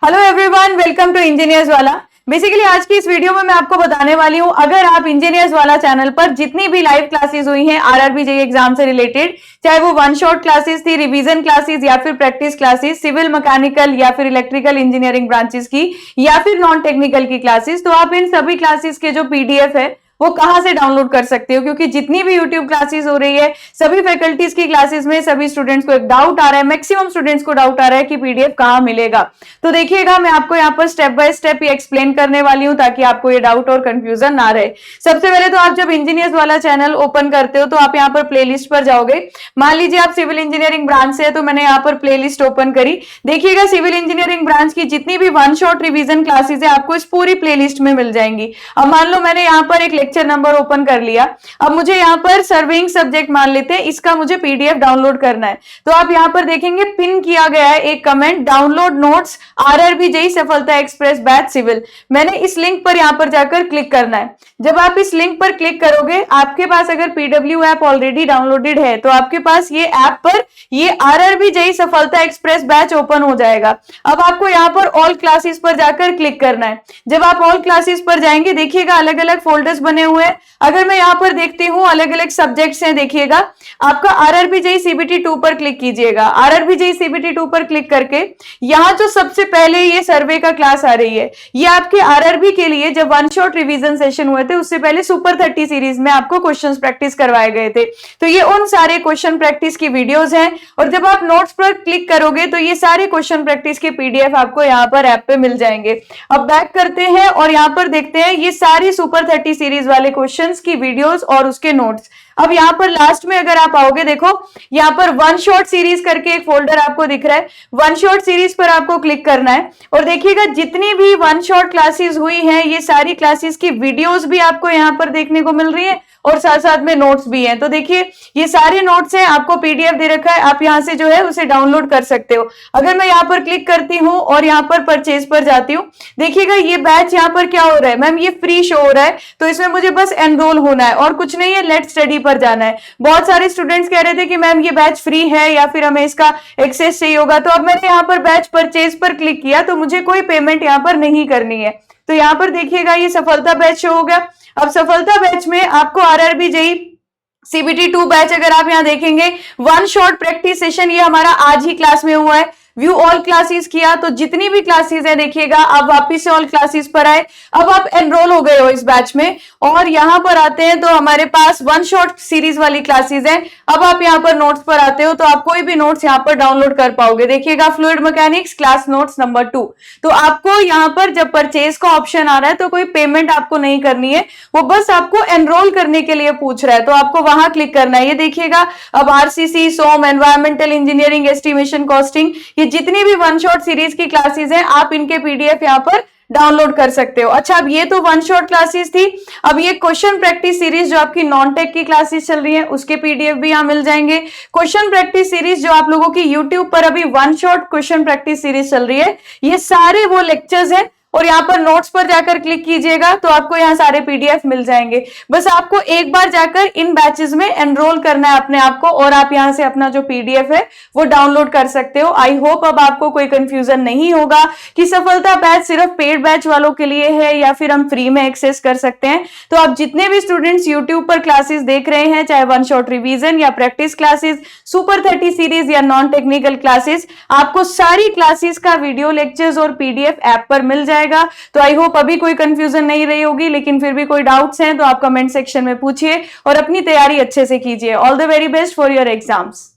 Hello everyone, welcome to engineers वाला। Basically आज की इस वीडियो में मैं आपको बताने वाली हूं, अगर आप इंजीनियर्स वाला चैनल पर जितनी भी लाइव क्लासेस हुई हैं आरआरबी जेईई एग्जाम से रिलेटेड, चाहे वो वन शॉट क्लासेस थी, रिवीजन क्लासेस या फिर प्रैक्टिस क्लासेस, सिविल मैकेनिकल या फिर इलेक्ट्रिकल इंजीनियरिंग ब्रांचेस की या फिर नॉन टेक्निकल की क्लासेस, तो आप इन सभी क्लासेस के जो पीडीएफ है वो कहां से डाउनलोड कर सकते हो। क्योंकि जितनी भी यूट्यूब क्लासेस हो रही है, सभी फैकल्टीज की क्लासेस में सभी स्टूडेंट्स को एक डाउट आ रहा है, मैक्सिमम स्टूडेंट्स को डाउट आ रहा है कि पीडीएफ कहां मिलेगा। तो देखिएगा, मैं आपको यहाँ पर स्टेप बाय स्टेप ये एक्सप्लेन करने वाली हूं ताकि आपको ये डाउट और कंफ्यूजन ना रहे। सबसे पहले तो आप जब इंजीनियर्स वाला चैनल ओपन करते हो तो आप यहाँ पर प्लेलिस्ट पर जाओगे। मान लीजिए आप सिविल इंजीनियरिंग ब्रांच से है, तो मैंने यहाँ पर प्लेलिस्ट ओपन करी। देखिएगा, सिविल इंजीनियरिंग ब्रांच की जितनी भी वन शॉट रिवीजन क्लासेस है आपको इस पूरी प्लेलिस्ट में मिल जाएंगी। अब मान लो मैंने यहाँ पर एक लेक्चर नंबर ओपन कर लिया, अब मुझे यहाँ पर सर्विंग सब्जेक्ट मान लेते हैं, इसका मुझे पीडीएफ डाउनलोड करना है। तो आप यहाँ पर देखेंगे पिन किया गया है एक comment, download notes RRB JEE सफलता एक्सप्रेस बैच सिविल। मैंने इस लिंक पर यहाँ पर जाकर क्लिक करना है। जब आप इस लिंक पर क्लिक करोगे, आपके पास अगर पीडब्ल्यू ऐप ऑलरेडी डाउनलोडेड है तो आपके पास ये ऐप पर ये आरआरबी जेईई सफलता एक्सप्रेस बैच ओपन हो जाएगा। अब आपको यहाँ पर ऑल क्लासेस पर जाकर क्लिक करना है। जब आप ऑल क्लासेस पर जाएंगे, देखिएगा अलग अलग फोल्डर्स बने हुए हैं। अगर मैं यहाँ पर देखती हूँ अलग अलग सब्जेक्ट्स हैं, देखिएगा आपका आरआरबी जेईई सीबीटी 2 पर क्लिक कीजिएगा। आरआरबी जेईई सीबीटी 2 पर क्लिक करके यहाँ जो सबसे पहले ये सर्वे का क्लास आ रही है, ये आपके आरआरबी के लिए जब वन शॉट रिवीजन सेशन हुए थे उससे पहले सुपर 30 सीरीज में आपको क्वेश्चंस प्रैक्टिस करवाए गए थे। तो ये उन सारे क्वेश्चन प्रैक्टिस की वीडियोस हैं, और जब आप नोट्स पर क्लिक करोगे तो ये सारे क्वेश्चन प्रैक्टिस के पीडीएफ आपको यहाँ पर ऐप पे मिल जाएंगे। अब बैक करते हैं और यहाँ पर देखते हैं ये सारी सुपर 30 सीरीज वाले क्वेश्चंस की वीडियोस और उसके नोट्स। अब यहाँ पर लास्ट में अगर आप आओगे, देखो यहाँ पर वन शॉट सीरीज करके एक फोल्डर आपको दिख रहा है। वन शॉट सीरीज पर आपको क्लिक करना है और देखिएगा जितनी भी वन शॉट क्लासेस हुई हैं ये सारी क्लासेस की वीडियोस भी आपको यहाँ पर देखने को मिल रही है और साथ साथ में नोट्स भी हैं। तो देखिए ये सारे नोट्स हैं, आपको पीडीएफ दे रखा है, आप यहाँ से जो है उसे डाउनलोड कर सकते हो। अगर मैं यहाँ पर क्लिक करती हूँ और यहाँ पर परचेज पर जाती हूँ, देखिएगा ये बैच यहाँ पर क्या हो रहा है, मैम ये फ्री शो हो रहा है, तो इसमें मुझे बस एनरोल होना है और कुछ नहीं है, लेट स्टडी पर जाना है। बहुत सारे स्टूडेंट्स कह रहे थे कि मैम ये बैच फ्री है या फिर हमें इसका एक्सेस चाहिए होगा, तो अब मैंने यहाँ पर बैच परचेज पर क्लिक किया तो मुझे कोई पेमेंट यहाँ पर नहीं करनी है। तो यहाँ पर देखिएगा ये सफलता बैच शो हो गया। अब सफलता बैच में आपको आरआरबी जेईई सीबीटी 2 बैच अगर आप यहाँ देखेंगे, वन शॉट प्रैक्टिस सेशन ये हमारा आज ही क्लास में हुआ है। व्यू ऑल क्लासेस किया तो जितनी भी क्लासेस है देखिएगा, आप वापिस से ऑल क्लासेस पर आए। अब आप एनरोल हो गए हो इस बैच में और यहाँ पर आते हैं तो हमारे पास वन शॉट सीरीज वाली क्लासेस हैं। अब आप यहाँ पर नोट्स पर आते हो तो आप कोई भी नोट्स यहाँ पर डाउनलोड कर पाओगे। देखिएगा fluid mechanics class notes number 2। तो आपको यहाँ पर जब परचेज का ऑप्शन आ रहा है तो कोई पेमेंट आपको नहीं करनी है, वो बस आपको एनरोल करने के लिए पूछ रहा है, तो आपको वहां क्लिक करना है। ये देखिएगा अब आरसीसी, सोम, एनवायरमेंटल इंजीनियरिंग, एस्टिमेशन, कॉस्टिंग, ये जितनी भी वन शॉट सीरीज की क्लासेस हैं आप इनके पीडीएफ यहाँ पर डाउनलोड कर सकते हो। अच्छा, अब ये तो वन शॉट क्लासेस थी। अब ये क्वेश्चन प्रैक्टिस सीरीज जो आपकी नॉन टेक की क्लासेस चल रही है उसके पीडीएफ भी यहाँ मिल जाएंगे। क्वेश्चन प्रैक्टिस सीरीज जो आप लोगों की यूट्यूब पर अभी one shot question practice series चल रही है, ये सारे वो लेक्चर्स हैं। और यहाँ पर नोट्स पर जाकर क्लिक कीजिएगा तो आपको यहाँ सारे पीडीएफ मिल जाएंगे। बस आपको एक बार जाकर इन बैचेस में एनरोल करना है अपने आप को और आप यहाँ से अपना जो पीडीएफ है वो डाउनलोड कर सकते हो। आई होप अब आपको कोई कंफ्यूजन नहीं होगा कि सफलता बैच सिर्फ पेड बैच वालों के लिए है या फिर हम फ्री में एक्सेस कर सकते हैं। तो आप जितने भी स्टूडेंट्स यूट्यूब पर क्लासेस देख रहे हैं, चाहे वन शॉट रिवीजन या प्रैक्टिस क्लासेस, सुपर 30 सीरीज या नॉन टेक्निकल क्लासेस, आपको सारी क्लासेस का वीडियो लेक्चर्स और पीडीएफ ऐप पर मिल जाए। तो आई होप अभी कोई कंफ्यूजन नहीं रही होगी, लेकिन फिर भी कोई डाउट्स हैं तो आप कमेंट सेक्शन में पूछिए और अपनी तैयारी अच्छे से कीजिए। All the very best for your exams.